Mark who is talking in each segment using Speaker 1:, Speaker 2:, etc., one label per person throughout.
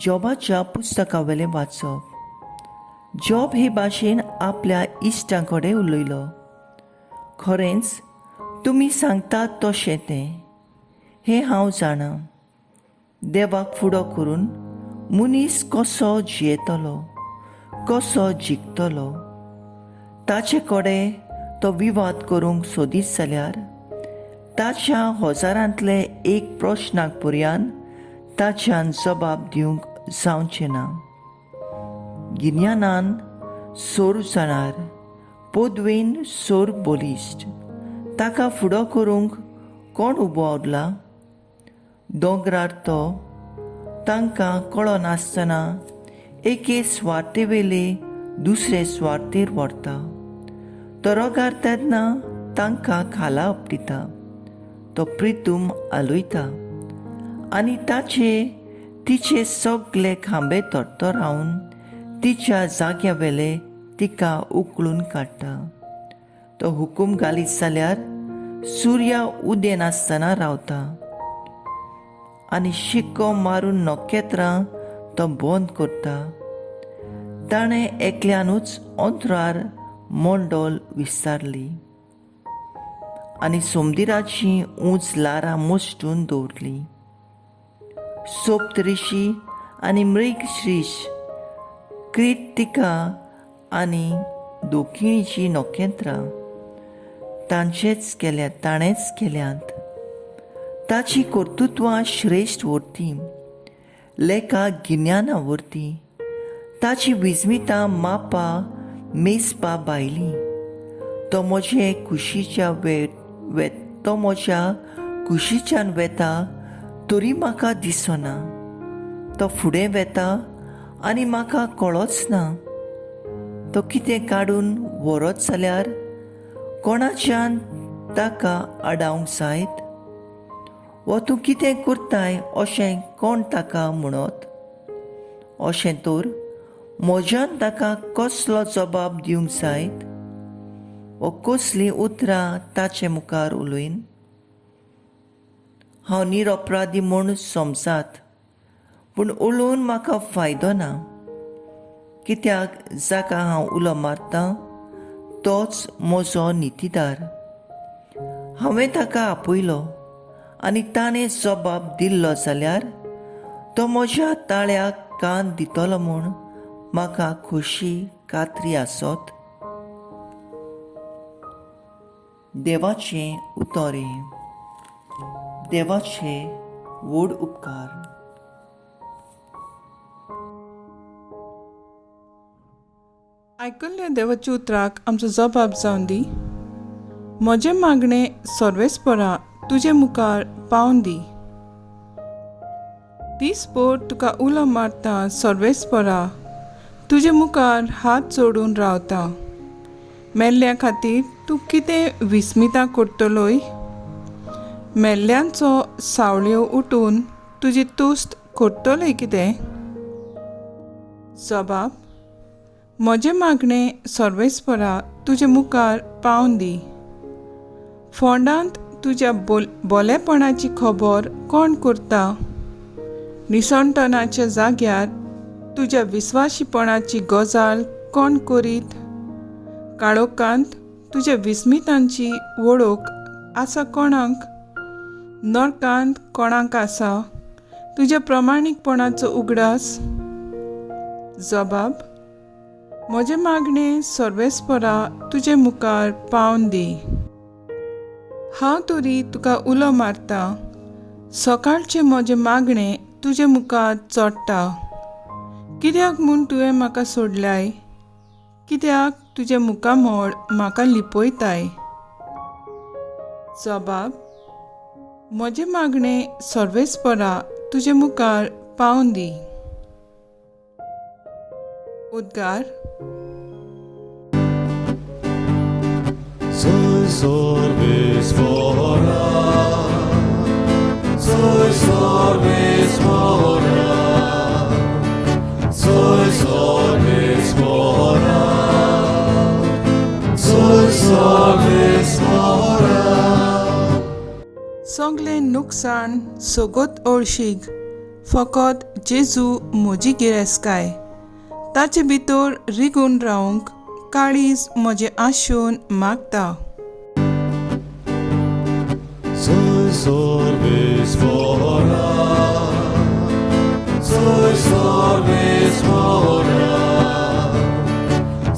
Speaker 1: जॉबाच्या पुस्तकावेलें वाचप. जॉब हे भाशेन आपल्या इश्टां कडेन उलयलो. खरेंच तुमी सांगतात तशें तें हें हांव जाणां. देवाक फुडो करून मनीस कसो जियेतलो, कसो जिखतलो, ताचे कडेन तो विवाद करूंक सोदीत जाल्यार ताच्या हजारांतले एक प्रश्नाक पर्यान ताच्यान जबाब दिवंक जावचें ना. गिन्यानान सोर जाणार, पदवेन सोर बलिश्ट. ताका फुडो करूंक कोण उबो उरला? दोंगरार तो तांकां कळनासतना एके स्वार्थेवेले दुसरे स्वार्थेर व्हरता. तो रोगार तेन्ना तांकां खाला आपटिता. तो प्रितूम आलयता आनी तिचे सगळे खांबे तोडतोरावन तिच्या जाग्यावेले तिका उखलून काडटा. तो हुकूम घालीत जाल्यार सुर्या उदें नासतना रावता आनी शिक्को मारून नखेत्रां तो बंद करता. ताणें एकल्यानूच अंतरार मोंडोल विस्तारली आनी सोमदिराची उंच लारां मोश्टून दवरली. सोप्तरिशी आनी मृगश्रीश कृतिका आनी दोखिणीची नखेत्रां ताणेंच केल्यांत. ताची कर्तुत्वां श्रेश्ठ व्हरती, लेखा गिन्याना व्हरती. ताची विस्मितां मापा मेजपा भायली. तो म्हज्या कुशीच्यान वेता तरी म्हाका दिसना. तो फुडें वेता आनी म्हाका कळच ना. तो कितें काडून व्हरत जाल्यार कोणाच्यान ताका आडावंक जायत. वो तूं कितें करताय अशें कोण ताका म्हणत. अशें तर म्हज्यान ताका कसलो जबाब दिवंक जायत वो कसलीं उतरां ताचे मुखार उलयन. हांव निरपराधी म्हूण समजात, पूण उलोवन म्हाका फायदो ना. कित्याक जाका हांव उलो मारतां तोच म्हजो नितीदार. हांवें ताका आपयलो आनी ताणें जबाब दिल्लो जाल्यार तो म्हज्या ताळ्याक कान दितलो म्हूण म्हाका खोशी खात्री आसत. देवाचें उतोरें. देवाचे व्हड उपकार.
Speaker 2: आयकल्ल्या देवाच्या उतराक आमचो जबाब जावन दी. म्हजें मागणें सर्वेस्परा तुजे मुखार पावन दी. दिसभर तुका उलो मारता सर्वेस्परा तुजे मुखार हात जोडून रावता. मेल्ल्या खातीर तूं कितें विस्मितां करतलोय? मेल्ल्यांचो सावळ्यो उठून तुजी तुस्त करतलोय कितें? जबाब. म्हजें मागणें सर्वेस्परा तुजे मुखार पावन दी. फोंडांत तुज्या बोलेपणाची खबर कोण करता? निसणटणाच्या जाग्यार तुज्या विस्वाशीपणाची गजाल कोण करीत? काळोखांत तुज्या विस्मितांची वळख आसा कोणाक? नरकांत कोणाक आसा तुज्या प्रमाणीकपणाचो उगडास? जबाब. म्हजें मागणें सर्वेस्परा तुजे मुखार पावन दी. हांव तरी तुका उलो मारता. सकाळचें म्हजें मागणें तुजे मुखार चोडटा. कित्याक म्हूण तुवें म्हाका सोडल्याय? कित्याक तुजे मुखामोळ म्हाका लिपयताय? जबाब. म्हजें मागणें सर्वेस्परा तुजे मुखार पावन दी. उद्गार.
Speaker 3: Soy sorvespora, soy sorvespora, soy sorvespora, soy sorvespora.
Speaker 2: सगलें नुकसाण सोगोत अळशीक फकत जेजू म्हजी गिरेस्काय. ताचे भितर रिगून रावंक काळीज म्हजें आशोवन मागता.
Speaker 3: Soy sorbes fora, soy sorbes fora,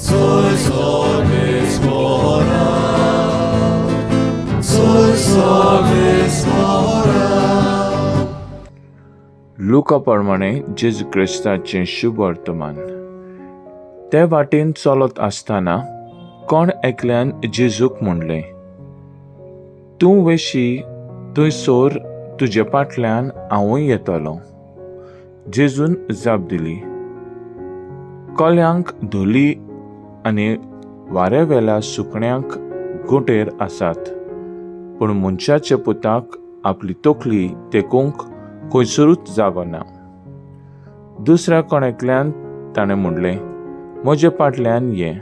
Speaker 3: soy sorbes fora, soy sorbes fora.
Speaker 4: लुका प्रमाणे जेजू क्रिस्ताचें शुभ वर्तमान. ते वाटेन चलत आसतना कोण एकल्यान जेजूक म्हणलें, तूं वेशी थंयसर तुजे फाटल्यान हांवूय येतलों. जेजून जाप दिली, कोल्यांक धुली आनी वारेवेल्या सुकण्यांक गुटेर आसात, पूण मनशाचे पुताक आपली तकली तेकूंक खंयसरूच जागो ना. दुसऱ्या कोणेकल्यान ताणें म्हणलें, म्हजे फाटल्यान ये.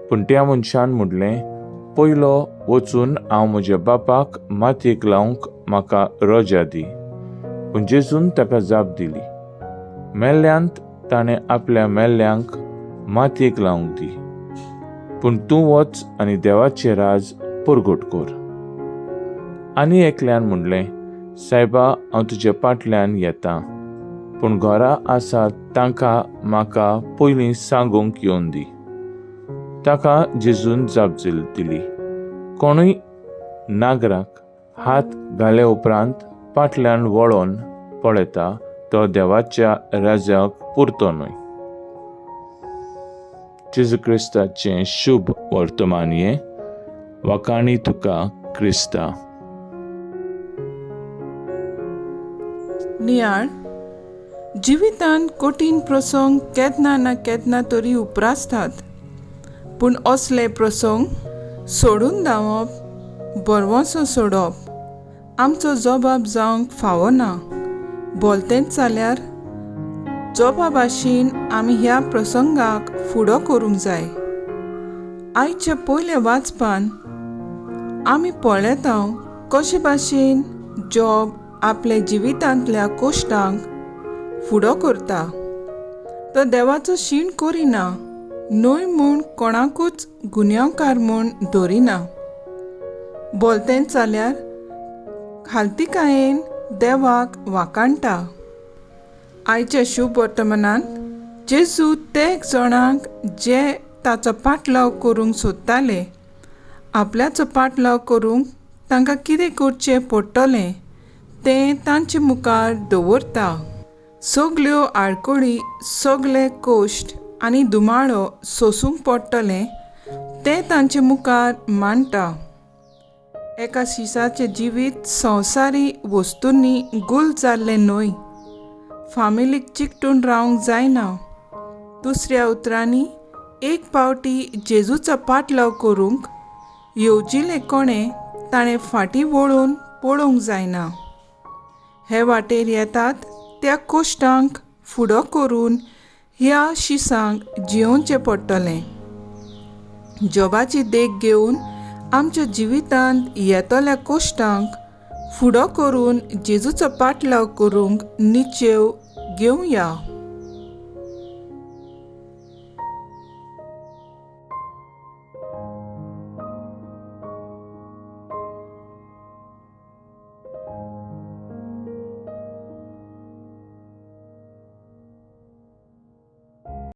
Speaker 4: पूण त्या मनशान म्हणलें, पयलो वचून हांव म्हज्या बापाक मातयेक लावंक म्हाका रजा दी. पूण जेजून ताका जाप दिली, मेल्ल्यांत ताणें आपल्या मेल्ल्यांक मातयेक लावंक दी. पूण तूं वच आनी देवाचें राज परगट कर. आनी एकल्यान म्हणलें, सायबा हांव तुजे फाटल्यान येतां, पूण घरा आसात तांकां म्हाका पयलीं सांगूंक येवन दी. ताका जेजून जाप दिली, कोणूय नागराक हात घाले उपरांत फाटल्यान वळोन पळयता तो देवाच्या राजाक पुरतो न्हय. जेजू क्रिस्ताचें शुभ वर्तमान हें. वखाणी तुका क्रिस्ता.
Speaker 2: नियाळ, जिवितांत कठीण प्रसंग केदना ना केदना तरी उपरासतात. पूण असले प्रसंग सोडून धांवप, बरवसो सोडप आमचो जबाब जावंक फावो ना. बोलतेंच जाल्यार जबाबाशीन आमी ह्या प्रसंगाक फुडो करूंक जाय. आयच्या पयल्या वाचपान आमी पळयता कशे भाशेन जॉब आपल्या जिवितांतल्या कश्टांक फुडो करता. तो देवाचो शीण करिना, न्हय म्हूण कोणाकूच गुन्यांवकार म्हूण धरिना. बोलतेंच जाल्यार खालतिकायेन देवाक वाकाणटा. आयच्या शुभ वर्तमानांत जेजू ते जाणांक जे ताचो पाटलाव करूंक सोदताले, आपल्याचो पाटलाव करूंक तांकां कितें करचें पडटलें तें तांचे मुखार दवरता. सगल्यो आडखळी, सगळे कश्ट आनी दुमाळो सोसूंक पडटलें तें तांचे मुखार मांडटा. एका शिसाचें जिवीत संवसारी वस्तूंनी गुल जाल्लें न्हय. फामिलीक चिकटून रावंक जायना. दुसऱ्या उतरांनी एक पावटी जेजूचो पाटलाव करूंक येवजिल्ले कोणें ताणें फाटीं वळून पळोवंक जायना. हे वाटेर येतात त्या कश्टांक फुडो करून ह्या शिसांक जियोवचें पडटलें. जॉबाची देख घेवन आमच्या जिवितांत येतल्या कश्टांक फुडो करून जेजूचो पाटलाव करूंक निचेव घेवया.